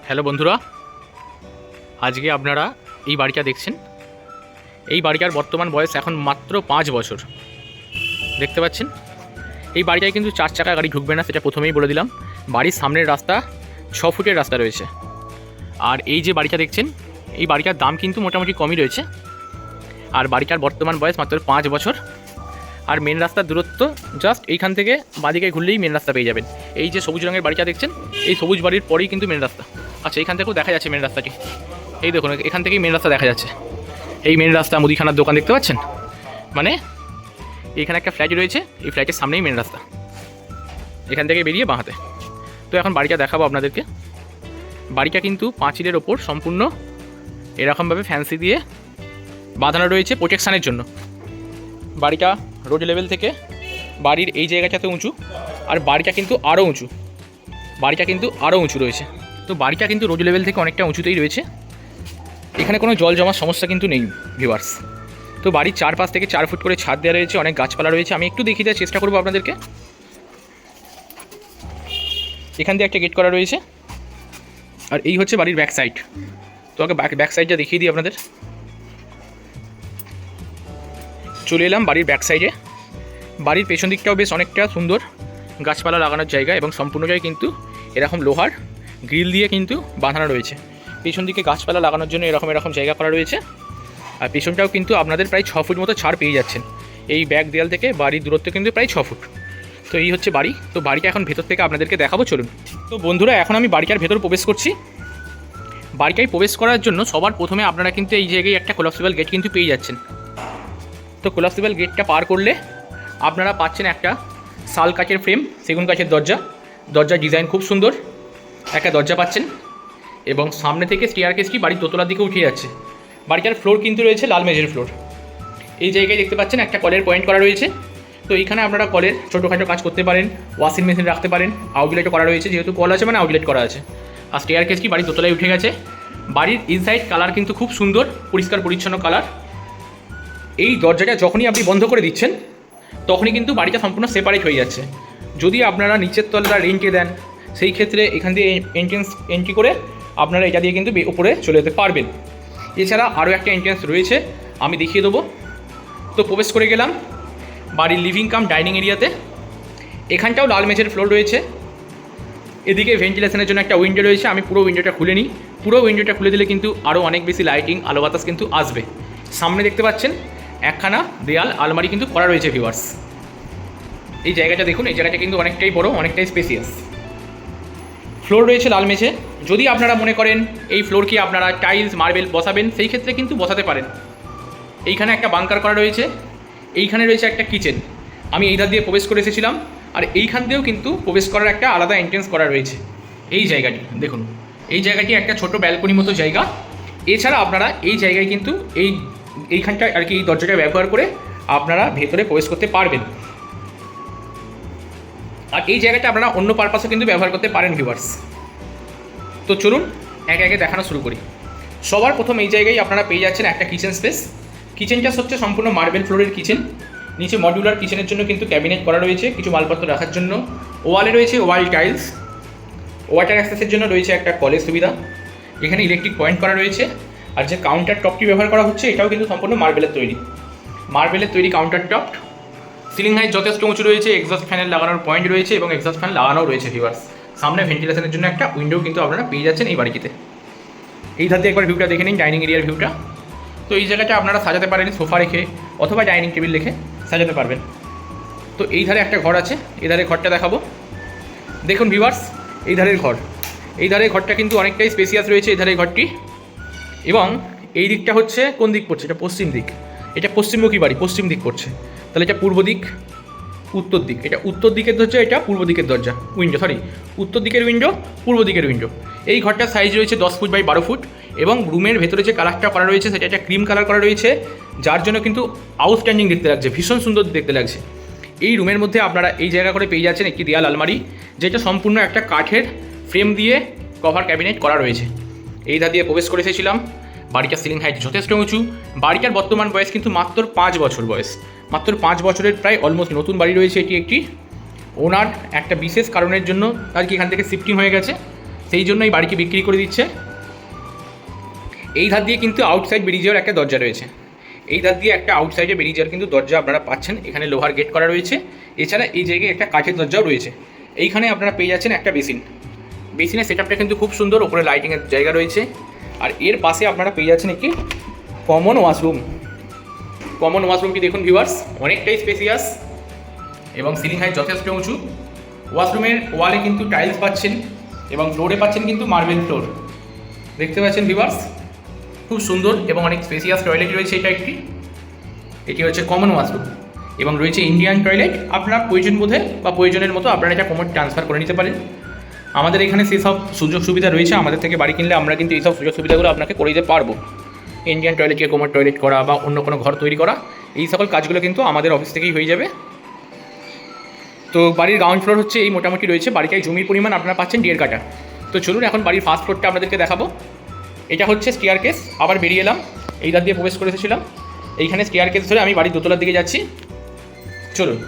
Hello বন্ধুরা, আজকে আপনারা এই বাড়িটা দেখছেন। এই বাড়িটার বর্তমান বয়স এখন মাত্র 5 বছর। দেখতে পাচ্ছেন এই বাড়িটায় কিন্তু 4 চাকা গাড়ি ঢুকবে না, সেটা প্রথমেই বলে দিলাম। বাড়ির সামনের রাস্তা 6 ফুটের রাস্তা রয়েছে। আর এই যে বাড়িটা দেখছেন, এই বাড়িটার দাম কিন্তু মোটামুটি কমই রয়েছে। আর বাড়িটার বর্তমান বয়স মাত্র 5 বছর। আর মেন রাস্তার দূরত্ব জাস্ট এইখান থেকে বাঁদিকে ঘুরলেই মেন রাস্তা পেয়ে যাবেন। এই যে সবুজ রঙের বাড়িটা দেখছেন, এই সবুজ বাড়ির পরেই কিন্তু মেন রাস্তা। আচ্ছা, এইখান থেকেও দেখা যাচ্ছে মেন রাস্তাটি। এই দেখুন, এখান থেকেই মেন রাস্তা দেখা যাচ্ছে। এই মেন রাস্তা, মুদিখানার দোকান দেখতে পাচ্ছেন, মানে এইখানে একটা ফ্ল্যাট রয়েছে, এই ফ্ল্যাটের সামনেই মেন রাস্তা। এখান থেকে বেরিয়ে বাঁহাতে। তো এখন বাড়িটা দেখাবো আপনাদেরকে। বাড়িটা কিন্তু পাঁচিলের ওপর সম্পূর্ণ এরকমভাবে ফ্যান্সি দিয়ে বাঁধানো রয়েছে প্রোটেকশানের জন্য। বাড়িটা রোড লেভেল থেকে বাড়ির এই জায়গাটাতে উঁচু, আর বাড়িটা কিন্তু আরও উঁচু। বাড়িটা কিন্তু আরও উঁচু রয়েছে। তো বাড়িটা কিন্তু রোড লেভেল থেকে অনেকটা উঁচুতেই রয়েছে। এখানে কোনো জল জমার সমস্যা কিন্তু নেই ভিউয়ার্স। তো বাড়ির 4 থেকে 4 ফুট করে ছাদ দেওয়া রয়েছে, অনেক গাছপালা রয়েছে। আমি একটু দেখিয়ে দেওয়ার চেষ্টা করবো আপনাদেরকে। এখান দিয়ে একটা গেট করা রয়েছে, আর এই হচ্ছে বাড়ির ব্যাক সাইড। তো আগে ব্যাক সাইডটা দেখিয়ে দিই আপনাদের। চলে এলাম বাড়ির ব্যাক সাইডে। বাড়ির পেছন দিকটাও বেশ অনেকটা সুন্দর, গাছপালা লাগানোর জায়গা, এবং সম্পূর্ণটাই কিন্তু এরকম লোহার গ্রিল দিয়ে কিন্তু বাঁধানো রয়েছে। পেছন দিকে গাছপালা লাগানোর জন্য এরকম জায়গা করা রয়েছে। আর পেছনটাও কিন্তু আপনাদের প্রায় 6 ফুট মতো ছাড় পেয়ে যাচ্ছেন। এই ব্যাক দেয়াল থেকে বাড়ির দূরত্ব কিন্তু প্রায় 6 ফুট। তো এই হচ্ছে বাড়ি। তো বাড়িটা এখন ভেতর থেকে আপনাদেরকে দেখাবো, চলুন। তো বন্ধুরা, এখন আমি বাড়িটার ভেতর প্রবেশ করছি। বাড়িটায় প্রবেশ করার জন্য সবার প্রথমে আপনারা কিন্তু এই জায়গায় একটা কোলাপসিবল গেট কিন্তু পেয়ে যাচ্ছেন। তো কোলাপসিবল গেটটা পার করলে আপনারা পাচ্ছেন একটা শাল কাচের ফ্রেম, সেগুন কাচের দরজা। দরজার ডিজাইন খুব সুন্দর, একটা দরজা পাচ্ছেন। এবং সামনে থেকে স্টেয়ারকেসটি বাড়ির দোতলার দিকে উঠে যাচ্ছে। বাড়িটার ফ্লোর কিন্তু রয়েছে লাল মেঝের ফ্লোর। এই জায়গায় দেখতে পাচ্ছেন একটা কলের পয়েন্ট করা রয়েছে। তো এইখানে আপনারা কলের ছোটোখাটো কাজ করতে পারেন, ওয়াশিং মেশিন রাখতে পারেন। আউটলেটও করা রয়েছে, যেহেতু কল আছে মানে আউটলেট করা আছে। আর স্টেয়ারকেসটি বাড়ির দোতলায় উঠে গেছে। বাড়ির ইনসাইড কালার কিন্তু খুব সুন্দর, পরিষ্কার পরিচ্ছন্ন কালার। এই দরজাটা যখনই আপনি বন্ধ করে দিচ্ছেন, তখনই কিন্তু বাড়িটা সম্পূর্ণ সেপারেট হয়ে যাচ্ছে। যদি আপনারা নিচের তলাটা রেন্টে দেন, সেই ক্ষেত্রে এখান দিয়ে এন্ট্রি করে আপনারা এটা দিয়ে কিন্তু উপরে চলে যেতে পারবেন। এছাড়া আরও একটা এন্ট্রেন্স রয়েছে, আমি দেখিয়ে দেবো। তো প্রবেশ করে গেলাম বাড়ির লিভিং কাম ডাইনিং এরিয়াতে। এখানটাও লাল মেঝের ফ্লোর রয়েছে। এদিকে ভেন্টিলেশনের জন্য একটা উইন্ডো রয়েছে। আমি পুরো উইন্ডোটা খুলে নিই। পুরো উইন্ডোটা খুলে দিলে কিন্তু আরও অনেক বেশি লাইটিং, আলো বাতাস কিন্তু আসবে। সামনে দেখতে পাচ্ছেন একখানা দেয়াল আলমারি কিন্তু করা রয়েছে ভিউয়ার্স। এই জায়গাটা দেখুন, এই জায়গাটা কিন্তু অনেকটাই বড়, অনেকটাই স্পেসিয়াস। ফ্লোর রয়েছে লাল মেঝে। যদি আপনারা মনে করেন এই ফ্লোরকে আপনারা টাইলস মার্বেল বসাবেন, সেই ক্ষেত্রে কিন্তু বসাতে পারেন। এইখানে একটা বাংকার করা রয়েছে। এইখানে রয়েছে একটা কিচেন। আমি এই ধার দিয়ে প্রবেশ করে এসেছিলাম। আর এইখান দিয়েও কিন্তু প্রবেশ করার একটা আলাদা এন্ট্রেন্স করা রয়েছে। এই জায়গাটি দেখুন, এই জায়গাটি একটা ছোট ব্যালকনি মতো জায়গা। এছাড়া আপনারা এই জায়গায় কিন্তু এইখানটা আর কি, এই দরজাটা ব্যবহার করে আপনারা ভেতরে প্রবেশ করতে পারবেন। আর এই জায়গাটা আপনারা অন্য পারপাসে কিন্তু ব্যবহার করতে পারেন ভিউয়ার্স। তো চলুন একে একে দেখানো শুরু করি। সবার প্রথম এই জায়গায় আপনারা পেয়ে যাচ্ছেন একটা কিচেন স্পেস। কিচেনটা হচ্ছে সম্পূর্ণ মার্বেল ফ্লোরের কিচেন। নিচে মডিউলার কিচেনের জন্য কিন্তু ক্যাবিনেট করা রয়েছে, কিছু মালপত্র রাখার জন্য। ওয়ালে রয়েছে ওয়াল টাইলস। ওয়াটার অ্যাক্সেসের জন্য রয়েছে একটা কলের সুবিধা। এখানে ইলেকট্রিক পয়েন্ট করা রয়েছে। আর যে কাউন্টার টপটি ব্যবহার করা হচ্ছে, এটাও কিন্তু সম্পূর্ণ মার্বেলের তৈরি। মার্বেলের তৈরি কাউন্টার টপ। সিলিং হাইট যথেষ্ট উঁচু রয়েছে। এক্সস্ট ফ্যানের লাগানোর পয়েন্ট রয়েছে এবং এক্সস্ট ফ্যান লাগানোও রয়েছে ভিউয়ার্স। সামনে ভেন্টিলেশনের জন্য একটা উইন্ডো কিন্তু আপনারা পেয়ে যাচ্ছেন এই বাড়িটিতে। এই ধার দিয়ে একবার ভিউটা দেখে নিন, ডাইনিং এরিয়ার ভিউটা। তো এই জায়গাটা আপনারা সাজাতে পারেন সোফা রেখে, অথবা ডাইনিং টেবিল রেখে সাজাতে পারবেন। তো এই ধারে একটা ঘর আছে, এই ধারে ঘরটা দেখাবো। দেখুন ভিউয়ার্স, এই ধারের ঘর। এই ধারের ঘরটা কিন্তু অনেকটাই স্পেসিয়াস রয়েছে এই ধারের ঘরটি। এবং এই দিকটা হচ্ছে কোন দিক পড়ছে, এটা পশ্চিম দিক। এটা পশ্চিমমুখী বাড়ি, পশ্চিম দিক পড়ছে। তাহলে এটা পূর্ব দিক, উত্তর দিক। এটা উত্তর দিকের দরজা, এটা পূর্ব দিকের দরজা, উইন্ডো উত্তর দিকের উইন্ডো, পূর্ব দিকের উইন্ডো। এই ঘরটার সাইজ রয়েছে 10 ফুট বাই 12 ফুট। এবং রুমের ভেতরে যে কালারটা করা রয়েছে, সেটা একটা ক্রিম কালার করা রয়েছে, যার জন্য কিন্তু আউটস্ট্যান্ডিং দেখতে লাগছে, ভীষণ সুন্দর দেখতে লাগছে। এই রুমের মধ্যে আপনারা এই জায়গা করে পেয়ে যাচ্ছেন একটি দেয়াল আলমারি, যেটা সম্পূর্ণ একটা কাঠের ফ্রেম দিয়ে কভার ক্যাবিনেট করা রয়েছে। এই ধার দিয়ে প্রবেশ করে এসেছিলাম। বাড়িটার সিলিং হাইট যথেষ্ট উঁচু। বাড়িটার বর্তমান বয়স কিন্তু মাত্র 5 বছর বয়স। মাত্র 5 বছরের প্রায় অলমোস্ট নতুন বাড়ি রয়েছে এটি একটি। ওনার একটা বিশেষ কারণের জন্য আর কি এখান থেকে শিফটিং হয়ে গেছে। সেই জন্য এই বাড়িকে বিক্রি করে দিচ্ছে। এই ধার দিয়ে কিন্তু আউটসাইড বেরিয়ে যাওয়ার একটা দরজা রয়েছে, এই ধার দিয়ে একটা আউটসাইডে বেরিয়ে যাওয়ার কিন্তু দরজা আপনারা পাচ্ছেন। এখানে লোহার গেট করা রয়েছে, এছাড়া এই জায়গায় একটা কাঠের দরজাও রয়েছে। এইখানে আপনারা পেয়ে যাচ্ছেন একটা বেসিনের সেটআপটা কিন্তু খুব সুন্দর, ওপরে লাইটিংয়ের জায়গা রয়েছে। আর এর পাশে আপনারা পেয়ে যাচ্ছেন একটি কমন ওয়াশরুমটি দেখুন ভিউয়ার্স, অনেকটাই স্পেসিয়াস এবং সিলিং হাইট যথেষ্ট উঁচু। ওয়াশরুমের ওয়ালে কিন্তু টাইলস পাচ্ছেন এবং ফ্লোরে পাচ্ছেন কিন্তু মার্বেল ফ্লোর। দেখতে পাচ্ছেন ভিউয়ার্স, খুব সুন্দর এবং অনেক স্পেসিয়াস টয়লেট রয়েছে। এটি হচ্ছে কমন ওয়াশরুম এবং রয়েছে ইন্ডিয়ান টয়লেট। আপনারা প্রয়োজন বোধে বা প্রয়োজনের মতো আপনারা এটা কমোড ট্রান্সফার করে নিতে পারেন। আমাদের এখানে সেই সব সুযোগ সুবিধা রয়েছে, আমাদের থেকে বাড়ি কিনলে আমরা কিন্তু এই সব সুযোগ সুবিধাগুলো আপনাকে করে দিতে পারবো। ইন্ডিয়ান টয়লেটকে কমোড টয়লেট করা বা অন্য কোনো ঘর তৈরি করা, এই সকল কাজগুলো কিন্তু আমাদের অফিস থেকেই হয়ে যাবে। তো বাড়ির গ্রাউন্ড ফ্লোর হচ্ছে এই মোটামুটি রয়েছে। বাড়িটায় জমির পরিমাণ আপনারা পাচ্ছেন 1.5 কাঠা। তো চলুন এখন বাড়ির ফার্স্ট ফ্লোরটা আপনাদেরকে দেখাবো। এটা হচ্ছে স্টেয়ারকেস, আবার বেরিয়ে এলাম, এই ধার দিয়ে প্রবেশ করে এসেছিলাম। এইখানে স্টেয়ারকেস ধরে আমি বাড়ির দোতলার দিকে যাচ্ছি। চলুন,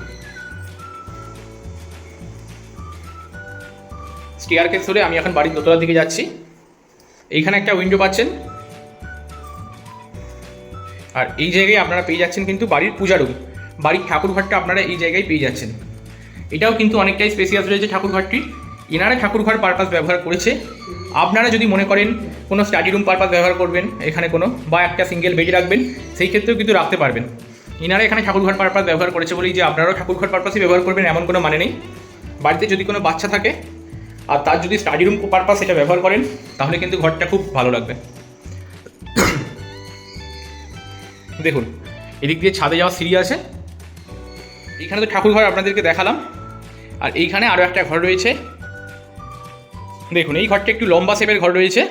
স্টেয়ারকেস ধরে আমি এখন বাড়ির দোতলার দিকে যাচ্ছি। এইখানে একটা উইন্ডো পাচ্ছেন, আর এই জায়গায় আপনারা পেয়ে যাচ্ছেন কিন্তু বাড়ির পূজা রুম, বাড়ির ঠাকুরঘরটা আপনারা এই জায়গায় পেয়ে যাচ্ছেন। এটাও কিন্তু অনেকটাই স্পেসিয়াস রয়েছে ঠাকুরঘরটি। এনারা ঠাকুরঘর পারপাস ব্যবহার করেছে। আপনারা যদি মনে করেন কোনো স্টাডি রুম পারপাস ব্যবহার করবেন এখানে কোনো, বা একটা সিঙ্গেল বেড রাখবেন, সেই ক্ষেত্রেও কিন্তু রাখতে পারবেন। এনারা এখানে ঠাকুরঘর পারপাস ব্যবহার করেছে বলেই যে আপনারাও ঠাকুরঘর পারপাসই ব্যবহার করবেন এমন কোনো মানে নেই। বাড়িতে যদি কোনো বাচ্চা থাকে আর তার যদি স্টাডি রুম পারপাস এটা ব্যবহার করেন, তাহলে কিন্তু ঘরটা খুব ভালো লাগবে। দেখুন, এদিক দিয়ে ছাদে যাওয়ার সিঁড়ি আছে। এইখানে তো ঠাকুরঘর আপনাদেরকে দেখালাম, আর এইখানে আরও একটা ঘর রয়েছে। দেখুন, এই ঘরটা একটু লম্বা শেপের ঘর রয়েছে,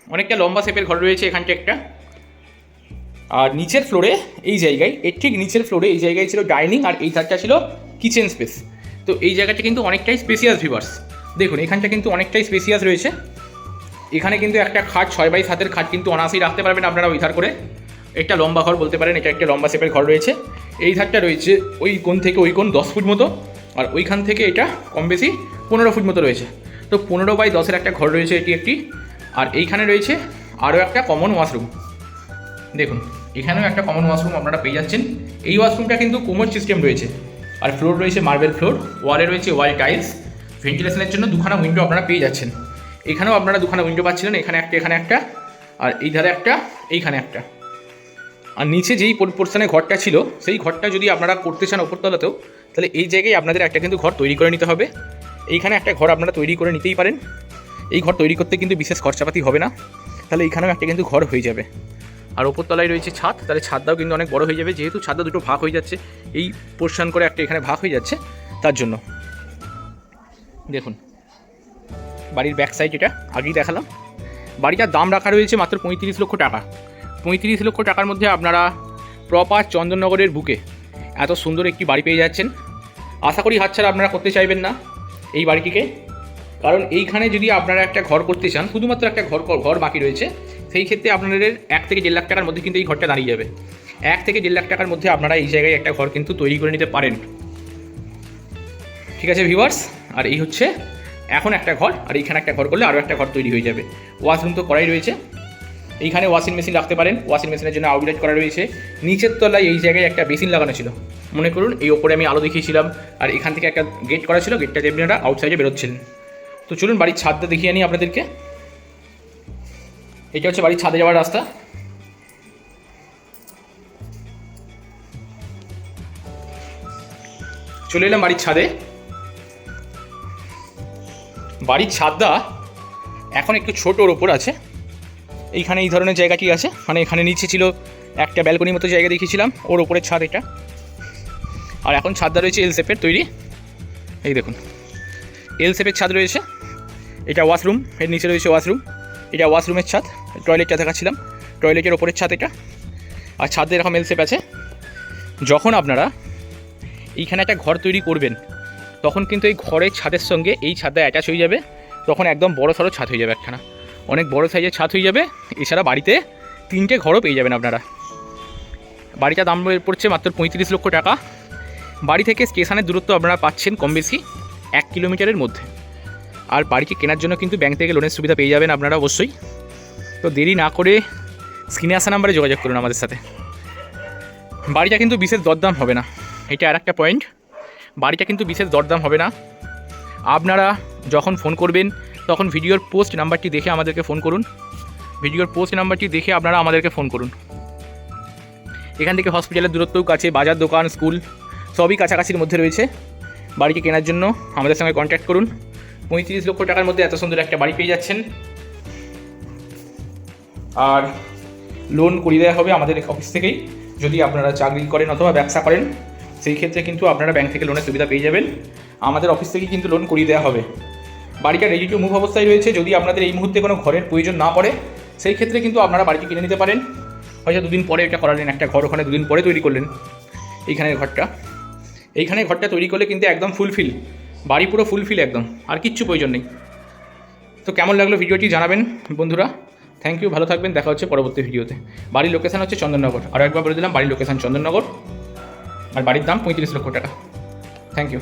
অনেকটা লম্বা শেপের ঘর রয়েছে এখানটা একটা। আর নিচের ফ্লোরে এই জায়গায়, এর ঠিক নিচের ফ্লোরে এই জায়গায় ছিল ডাইনিং, আর এই ধারটা ছিল কিচেন স্পেস। তো এই জায়গাটা কিন্তু অনেকটাই স্পেসিয়াস ভিউয়ার্স। দেখুন, এখানটা কিন্তু অনেকটাই স্পেসিয়াস রয়েছে। এখানে কিন্তু একটা খাট 6x7 খাট কিন্তু অনায়াসেই রাখতে পারবেন আপনারা ওই ধার করে। একটা লম্বা ঘর বলতে পারেন, এটা একটা লম্বা শেপের ঘর রয়েছে। এই ধারটা রয়েছে ওই কোণ থেকে ওই কোণ 10 ফুট মতো, আর ওইখান থেকে এটা কম বেশি 15 ফুট মতো রয়েছে। তো 15x10 একটা ঘর রয়েছে এটি একটি। আর এইখানে রয়েছে আরও একটা কমন ওয়াশরুম। দেখুন, এখানেও একটা কমন ওয়াশরুম আপনারা পেয়ে যাচ্ছেন। এই ওয়াশরুমটা কিন্তু কোমোড সিস্টেম রয়েছে, আর ফ্লোর রয়েছে মার্বেল ফ্লোর, ওয়ালে রয়েছে ওয়াল টাইলস। ভেন্টিলেশনের জন্য দুখানা উইন্ডো আপনারা পেয়ে যাচ্ছেন। এখানেও আপনারা দুখানা উইন্ডো পাচ্ছিলেন, এখানে একটা, আর এই ধারে একটা, এইখানে একটা। আর নিচে যেই পোর্শনে ঘরটা ছিল, সেই ঘরটা যদি আপনারা করতে চান ওপরতলাতেও, তাহলে এই জায়গায় আপনাদের একটা কিন্তু ঘর তৈরি করে নিতে হবে। এইখানে একটা ঘর আপনারা তৈরি করে নিতেই পারেন। এই ঘর তৈরি করতে কিন্তু বিশেষ খরচাপাতি হবে না, তাহলে এইখানেও একটা কিন্তু ঘর হয়ে যাবে। আর ওপরতলায় রয়েছে ছাদ, তাহলে ছাদটাও কিন্তু অনেক বড় হয়ে যাবে, যেহেতু ছাদটা দুটো ভাগ হয়ে যাচ্ছে, এই পোর্শন করে একটা এখানে ভাগ হয়ে যাচ্ছে তার জন্য। দেখুন, বাড়ির ব্যাক সাইড এটা আগেই দেখালাম। বাড়িটার দাম রাখা রয়েছে মাত্র 35 লক্ষ টাকা। 35 লক্ষ টাকার মধ্যে আপনারা প্রপার চন্দননগরের বুকে এত সুন্দর একটি বাড়ি পেয়ে যাচ্ছেন। আশা করি হাতছাড়া আপনারা করতে চাইবেন না এই বাড়িটিকে, কারণ এইখানে যদি আপনারা একটা ঘর করতে চান, শুধুমাত্র একটা ঘর বাকি রয়েছে, সেই ক্ষেত্রে আপনাদের 1 থেকে 1.5 লাখ টাকার মধ্যে কিন্তু এই ঘরটা দাঁড়িয়ে যাবে। 1 থেকে 1.5 লাখ টাকার মধ্যে আপনারা এই জায়গায় একটা ঘর কিন্তু তৈরি করে নিতে পারেন। ঠিক আছে ভিউয়ার্স, আর এই হচ্ছে এখন একটা ঘর, আর এইখানে একটা ঘর করলে আরও একটা ঘর তৈরি হয়ে যাবে। ওয়াশরুম তো করাই রয়েছে, এইখানে ওয়াশিং মেশিন রাখতে পারেন, ওয়াশিং মেশিনের জন্য আউটলেট করা রয়েছে। নিচের তলায় এই জায়গায় একটা বেসিন লাগানো ছিল, মনে করুন এই ওপরে আমি আলো দেখিয়েছিলাম, আর এখান থেকে একটা গেট করা ছিল, গেটটা দিয়ে আপনারা আউটসাইডে বেরোচ্ছিলেন। তো চলুন বাড়ির ছাদটা দেখিয়ে নিই আপনাদেরকে। এটা হচ্ছে বাড়ির ছাদে যাওয়ার রাস্তা। চলে এলাম বাড়ির ছাদে। বাড়ির ছাদটা এখন একটু ছোটোর ওপর আছে। এইখানে এই ধরনের জায়গাটি আছে, মানে এখানে নিচে ছিল একটা ব্যালকনির মতো জায়গা দেখিয়েছিলাম, ওর ওপরের ছাদ এটা। আর এখন ছাদটা রয়েছে এল শেপের তৈরি। এই দেখুন, এল শেপের ছাদ রয়েছে। এটা ওয়াশরুম, এর নিচে রয়েছে ওয়াশরুম। এটা ওয়াশরুমের ছাদ, টয়লেটটা দেখাচ্ছিলাম, টয়লেটের ওপরের ছাদ এটা। আর ছাদে এরকম এল শেপ আছে। যখন আপনারা এইখানে একটা ঘর তৈরি করবেন, তখন কিন্তু এই ঘরের ছাদের সঙ্গে এই ছাদটা অ্যাটাচ হয়ে যাবে, তখন একদম বড় সড়ো ছাদ হয়ে যাবে, একখানা অনেক বড় সাইজের ছাদ হয়ে যাবে। এছাড়া বাড়িতে 3টে ঘরও পেয়ে যাবেন আপনারা। বাড়িটার দাম পড়ছে মাত্র 35 লক্ষ টাকা। বাড়ি থেকে স্টেশনের দূরত্ব আপনারা পাচ্ছেন কম বেশি 1 কিলোমিটারের মধ্যে। আর বাড়িটি কেনার জন্য কিন্তু ব্যাংক থেকে লোনের সুবিধা পেয়ে যাবেন আপনারা অবশ্যই। তো দেরি না করে স্ক্রিনে আসা নাম্বারে যোগাযোগ করুন আমাদের সাথে। বাড়িটা কিন্তু বিশেষ দরদাম হবে না, এটা আর একটা পয়েন্ট। বাড়িটা কিন্তু বিশেষ দরদাম হবে না। আপনারা যখন ফোন করবেন তখন ভিডিওর পোস্ট নাম্বারটি দেখে আমাদেরকে ফোন করুন। ভিডিওর পোস্ট নাম্বারটি দেখে আপনারা আমাদেরকে ফোন করুন। এখান থেকে হসপিটালের দূরত্বও কাছে, বাজার, দোকান, স্কুল সবই কাছাকাছির মধ্যে রয়েছে। বাড়িটি কেনার জন্য আমাদের সঙ্গে কন্ট্যাক্ট করুন। 35 লক্ষ টাকার মধ্যে এত সুন্দর একটা বাড়ি পেয়ে যাচ্ছেন। আর লোন করিয়ে দেওয়া হবে আমাদের অফিস থেকেই। যদি আপনারা চাকরি করেন অথবা ব্যবসা করেন সেই ক্ষেত্রে কিন্তু আপনারা ব্যাংক থেকে লোনের সুবিধা পেয়ে যাবেন। আমাদের অফিস থেকেই কিন্তু লোন করিয়ে দেওয়া হবে। বাড়িটা রেডি টু মুভ অবস্থায় রয়েছে। যদি আপনাদের এই মুহূর্তে কোনো ঘরের প্রয়োজন না পড়ে সেই ক্ষেত্রে কিন্তু আপনারা বাড়িটি কিনে নিতে পারেন। হয়তো দুদিন পরে এটা করালেন, একটা ঘর ওখানে দুদিন পরে তৈরি করলেন। এইখানে ঘরটা তৈরি করলে কিন্তু একদম ফুলফিল, বাড়ি পুরো ফুলফিল একদম, আর কিচ্ছু প্রয়োজন নেই। তো কেমন লাগলো ভিডিওটি জানাবেন বন্ধুরা। থ্যাংক ইউ, ভালো থাকবেন, দেখা হচ্ছে পরবর্তী ভিডিওতে। বাড়ির লোকেশান হচ্ছে চন্দননগর, আরও একবার বলে দিলাম, বাড়ির লোকেশান চন্দননগর, আর বাড়ির দাম 35 লক্ষ টাকা। Thank you.